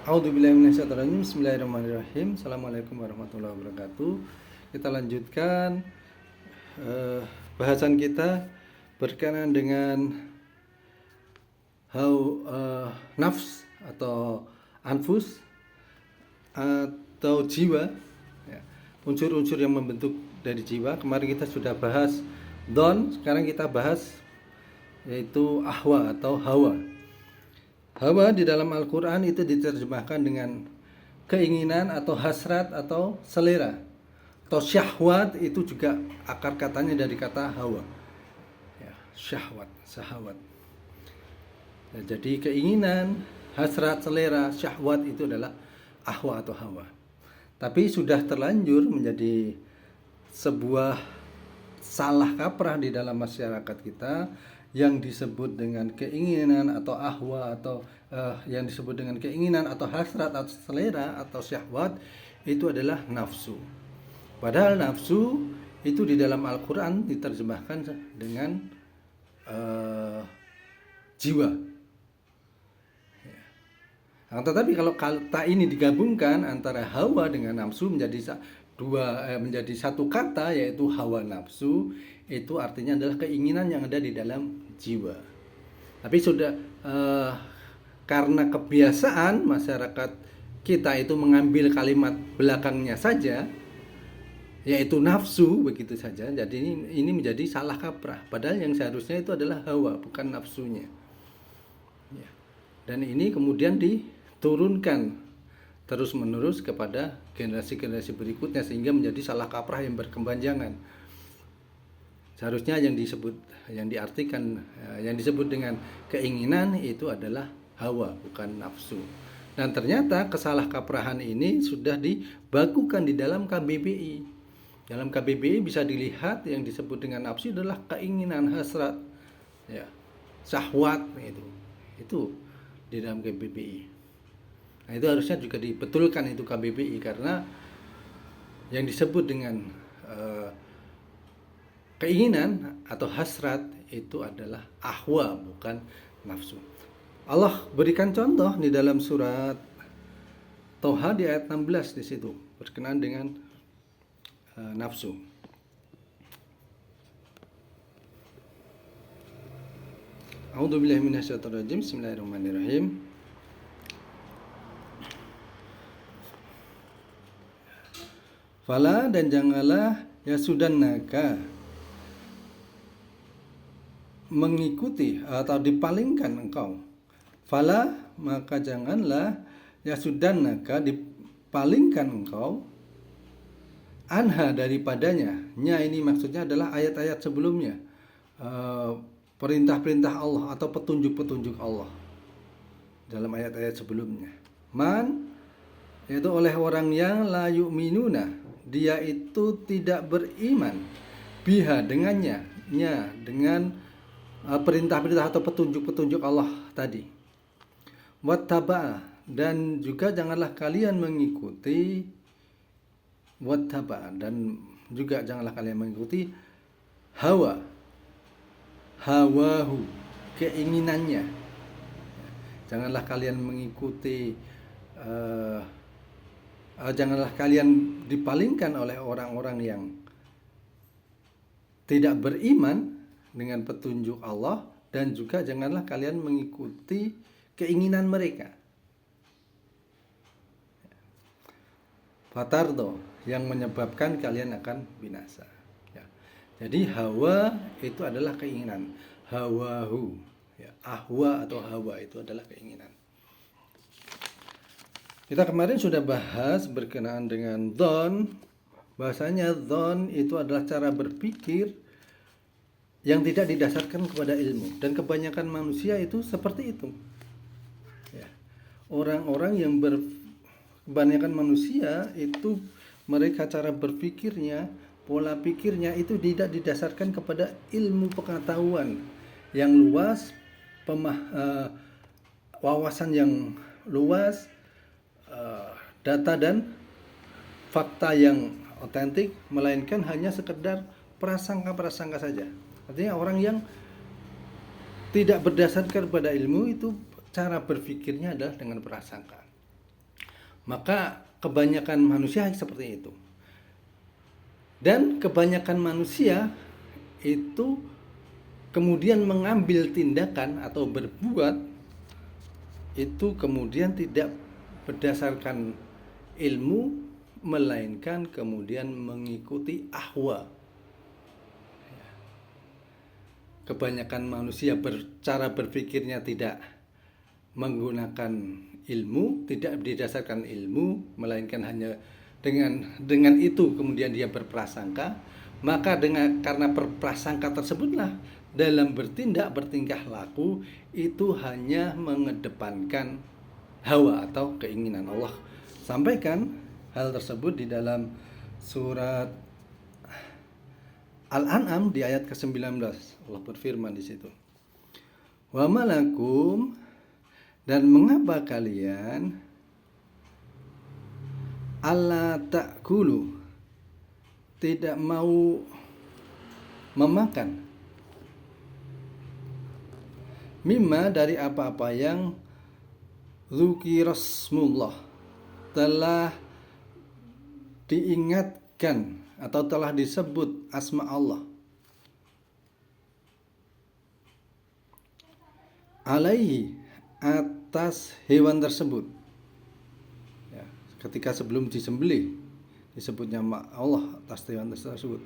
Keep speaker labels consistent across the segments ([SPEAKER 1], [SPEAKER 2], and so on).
[SPEAKER 1] A'udzubillahiminasyaitonirrajim. Bismillahirrahmanirrahim. Assalamualaikum warahmatullahi wabarakatuh. Kita lanjutkan bahasan kita berkenaan dengan nafs atau anfus atau jiwa, ya, unsur-unsur yang membentuk dari jiwa. Kemarin kita sudah bahas don, sekarang kita bahas yaitu ahwa atau hawa. Hawa di dalam Al-Quran itu diterjemahkan dengan keinginan atau hasrat atau selera, atau syahwat. Itu juga akar katanya dari kata hawa, ya, syahwat. Ya, jadi keinginan, hasrat, selera, syahwat itu adalah ahwa atau hawa. Tapi sudah terlanjur menjadi sebuah salah kaprah di dalam masyarakat kita yang disebut dengan keinginan atau ahwa atau yang disebut dengan keinginan atau hasrat atau selera atau syahwat itu adalah nafsu. Padahal nafsu itu di dalam Al-Quran diterjemahkan dengan jiwa. Nah, tetapi kalau kata ini digabungkan antara hawa dengan nafsu menjadi satu kata, yaitu hawa nafsu, itu artinya adalah keinginan yang ada di dalam jiwa. Tapi sudah karena kebiasaan masyarakat kita itu mengambil kalimat belakangnya saja, yaitu nafsu, begitu saja. Jadi ini menjadi salah kaprah. Padahal yang seharusnya itu adalah hawa, bukan nafsunya. Ya. Dan ini kemudian diturunkan terus-menerus kepada generasi-generasi berikutnya, sehingga menjadi salah kaprah yang berkepanjangan. Seharusnya yang diartikan, yang disebut dengan keinginan itu adalah hawa, bukan nafsu. Dan ternyata kesalah kaprahan ini sudah dibakukan di dalam KBBI. Dalam KBBI bisa dilihat yang disebut dengan nafsu adalah keinginan, hasrat, ya, syahwat, itu di dalam KBBI. Nah, itu harusnya juga dibetulkan itu KBBI, karena yang disebut dengan keinginan atau hasrat itu adalah ahwa, bukan nafsu. Allah berikan contoh di dalam surat Toha di ayat 16 di situ berkenaan dengan nafsu. A'udzubillahi minasyaitonirrajim. Bismillahirrahmanirrahim. Fala, dan janganlah yasudannaka, mengikuti atau dipalingkan engkau. Fala, maka janganlah yasudannaka, dipalingkan engkau, anha, daripadanya. Nya ini maksudnya adalah ayat-ayat sebelumnya, perintah-perintah Allah atau petunjuk-petunjuk Allah dalam ayat-ayat sebelumnya. Man, yaitu oleh orang yang la yu'minuna, dia itu tidak beriman, biha, dengannya, nya, dengan perintah-perintah atau petunjuk-petunjuk Allah tadi. Wattaba, dan juga janganlah kalian mengikuti, wattaba, dan juga janganlah kalian mengikuti hawahu, keinginannya. Janganlah kalian mengikuti, janganlah kalian dipalingkan oleh orang-orang yang tidak beriman dengan petunjuk Allah, dan juga janganlah kalian mengikuti keinginan mereka. Fatardo, yang menyebabkan kalian akan binasa. Ya. Jadi hawa itu adalah keinginan. Hawahu, ya, ahwa atau hawa itu adalah keinginan. Kita kemarin sudah bahas berkenaan dengan dhon. Bahasanya dhon itu adalah cara berpikir yang tidak didasarkan kepada ilmu, dan kebanyakan manusia itu seperti itu. Ya. Kebanyakan manusia itu, mereka cara berpikirnya, pola pikirnya itu tidak didasarkan kepada ilmu pengetahuan yang luas, wawasan yang luas, data dan fakta yang otentik, melainkan hanya sekedar prasangka-prasangka saja. Artinya orang yang tidak berdasarkan pada ilmu itu cara berpikirnya adalah dengan prasangka. Maka kebanyakan manusia seperti itu. Dan kebanyakan manusia itu kemudian mengambil tindakan atau berbuat itu kemudian tidak berdasarkan ilmu, melainkan kemudian mengikuti ahwa. Kebanyakan manusia cara berpikirnya tidak menggunakan ilmu, tidak didasarkan ilmu, melainkan hanya dengan itu kemudian dia berprasangka. Maka karena berprasangka tersebutlah dalam bertingkah laku itu hanya mengedepankan hawa atau keinginan. Allah sampaikan hal tersebut di dalam surat Al-An'am di ayat ke-19. Allah berfirman di situ. Wa malakum, dan mengapa kalian alla ta'kulu, tidak mau memakan mimma, dari apa-apa yang dzukirasmullah, telah diingatkan atau telah disebut asma Allah, alaihi, atas hewan tersebut. Ya, ketika sebelum disembelih disebutnya Allah atas hewan tersebut.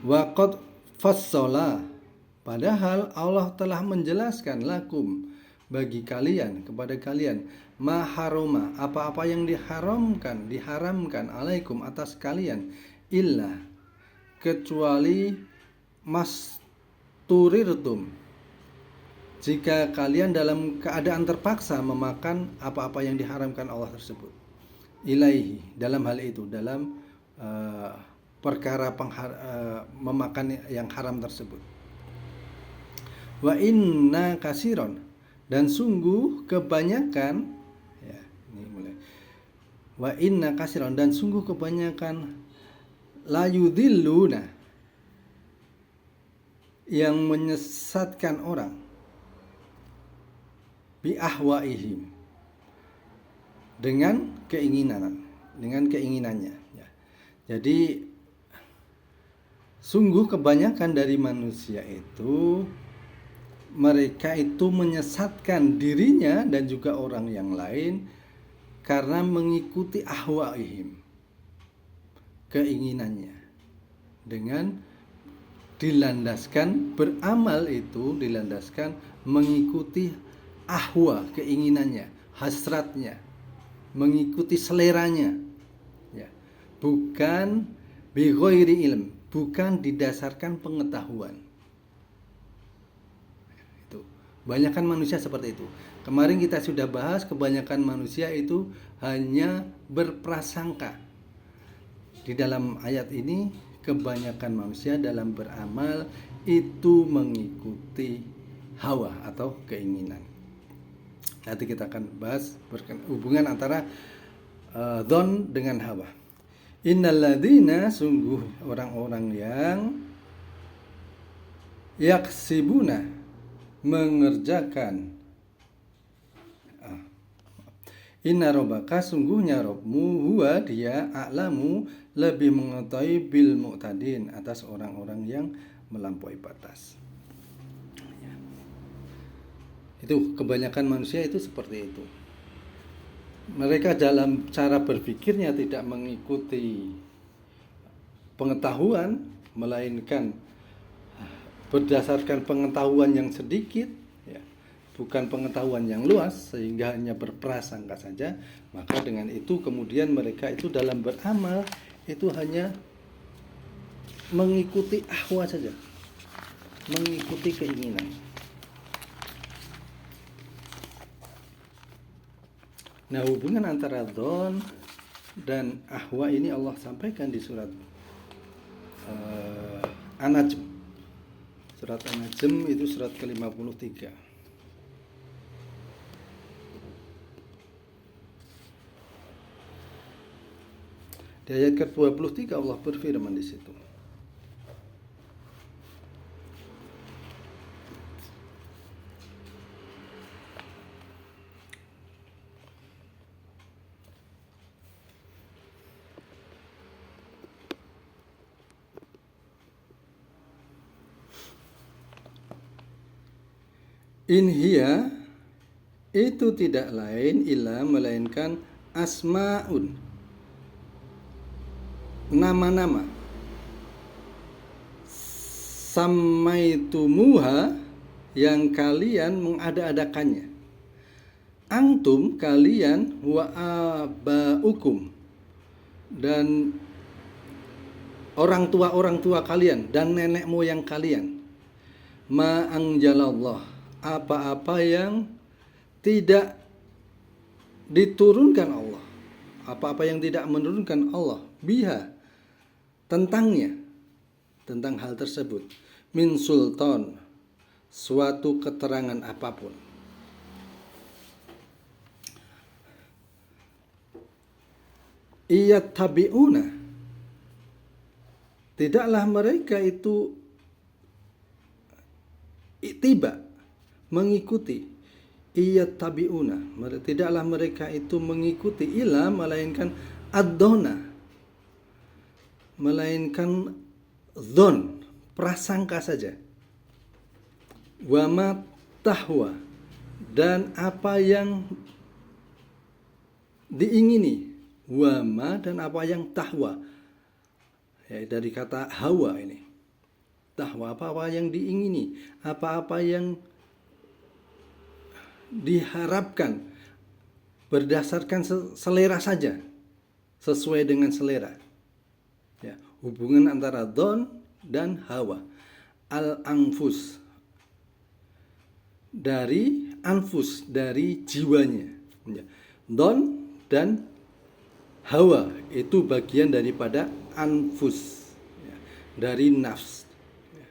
[SPEAKER 1] Wa qad fassala, padahal Allah telah menjelaskan lakum, bagi kalian, kepada kalian, maharoma, apa-apa yang diharamkan alaikum, atas kalian, illa, kecuali masturirtum, jika kalian dalam keadaan terpaksa memakan apa-apa yang diharamkan Allah tersebut. Ilaihi, dalam hal itu, dalam perkara memakan yang haram tersebut. Wa inna kasiron, dan sungguh kebanyakan, ya, ini mulai. Wa inna kasiron, dan sungguh kebanyakan, layudilluna, yang menyesatkan orang, bi ahwaihim, dengan keinginannya. Ya. Jadi sungguh kebanyakan dari manusia itu, mereka itu menyesatkan dirinya dan juga orang yang lain karena mengikuti ahwaihim, keinginannya, dengan dilandaskan beramal itu dilandaskan mengikuti ahwa, keinginannya, hasratnya, mengikuti seleranya, ya, bukan bi ghairi ilm, bukan didasarkan pengetahuan. Itu kebanyakan manusia seperti itu. Kemarin kita sudah bahas, kebanyakan manusia itu hanya berprasangka. Di dalam ayat ini, kebanyakan manusia dalam beramal itu mengikuti hawa atau keinginan. Nanti kita akan bahas hubungan antara dzon dengan hawa. Innalladzina, sungguh orang-orang yang yaksibuna, mengerjakan, inna rabbaka, sungguhnya Rabbmu, huwa, dia, a'lamu, lebih mengetahui, bil mu'tadin, atas orang-orang yang melampaui batas. Itu kebanyakan manusia itu seperti itu. Mereka dalam cara berpikirnya tidak mengikuti pengetahuan, melainkan berdasarkan pengetahuan yang sedikit, ya, bukan pengetahuan yang luas, sehingga hanya berprasangka saja. Maka dengan itu kemudian mereka itu dalam beramal itu hanya mengikuti ahwa saja, mengikuti keinginan. Nah, hubungan antara dzon dan ahwa ini Allah sampaikan di surat An-Najm. Surat An-Najm itu surat ke-53. Di ayat ke-23 Allah berfirman di situ. In hiya itu tidak lain illa melainkan asmaun, nama-nama, samaitumuha yang kalian mengada-adakannya, antum kalian, wa abaukum dan orang tua kalian dan nenek moyang kalian, ma anjalallah, apa-apa yang tidak diturunkan Allah, apa-apa yang tidak menurunkan Allah, biha, tentangnya, tentang hal tersebut, min sultan, suatu keterangan apapun. Iyattabi'una, tidaklah mereka itu tiba mengikuti, iyattabi'una, tidaklah mereka itu mengikuti, ila melainkan ad-dona, melainkan dzon, prasangka saja, wa ma tahwa, dan apa yang diingini, wa ma, dan apa yang tahwa, ya, dari kata hawa ini. Tahwa, apa-apa yang diingini, apa-apa yang diharapkan berdasarkan selera saja, sesuai dengan selera. Ya, hubungan antara don dan hawa. Al-anfus, dari anfus, dari jiwanya. Ya. Don dan hawa itu bagian daripada anfus, ya, dari nafs. Ya.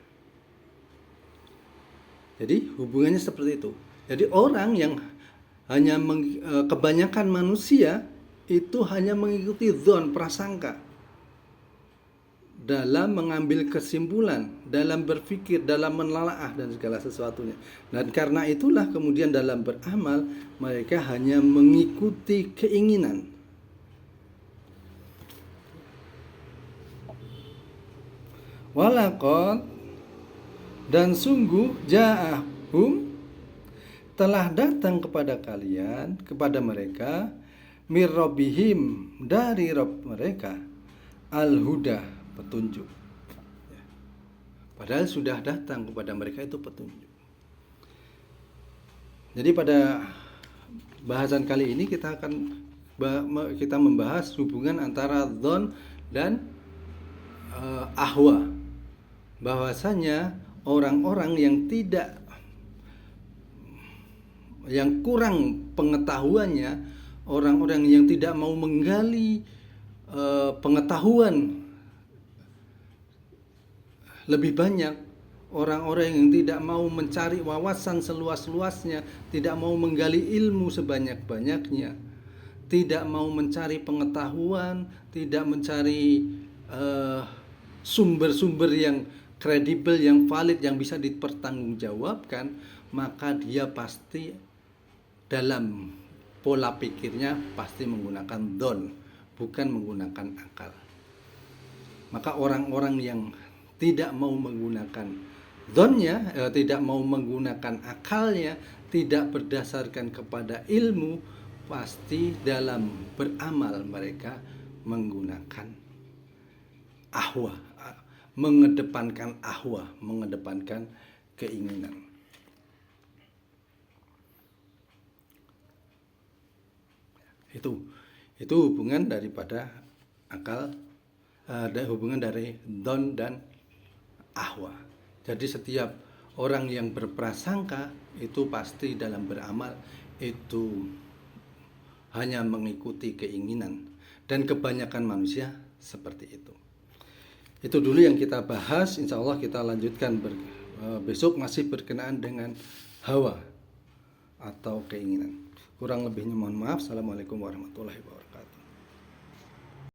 [SPEAKER 1] Jadi hubungannya seperti itu. Jadi orang yang hanya kebanyakan manusia itu hanya mengikuti dzon, prasangka, dalam mengambil kesimpulan, dalam berpikir, dalam menelaah dan segala sesuatunya. Dan karena itulah kemudian dalam beramal mereka hanya mengikuti keinginan. Walaqad, dan sungguh, ja'ahum, telah datang kepada kalian, kepada mereka, mir rabbihim, dari Rabb mereka, al-huda, petunjuk. Ya. Padahal sudah datang kepada mereka itu petunjuk. Jadi pada bahasan kali ini kita membahas hubungan antara dzon dan ahwa. Bahwasanya orang-orang yang kurang pengetahuannya, orang-orang yang tidak mau menggali pengetahuan lebih banyak, orang-orang yang tidak mau mencari wawasan seluas-luasnya, tidak mau menggali ilmu sebanyak-banyaknya, tidak mau mencari pengetahuan, tidak mencari sumber-sumber yang kredibel, yang valid, yang bisa dipertanggungjawabkan, maka dia pasti dalam pola pikirnya pasti menggunakan don, bukan menggunakan akal. Maka orang-orang yang tidak mau menggunakan donnya, tidak mau menggunakan akalnya, tidak berdasarkan kepada ilmu, pasti dalam beramal mereka menggunakan ahwa, mengedepankan ahwa, mengedepankan keinginan. Itu hubungan daripada akal, hubungan dari don dan ahwa. Jadi setiap orang yang berprasangka itu pasti dalam beramal itu hanya mengikuti keinginan, dan kebanyakan manusia seperti itu. Itu dulu yang kita bahas. Insya Allah kita lanjutkan besok, masih berkenaan dengan hawa atau keinginan. Kurang lebihnya mohon maaf. Assalamualaikum warahmatullahi wabarakatuh.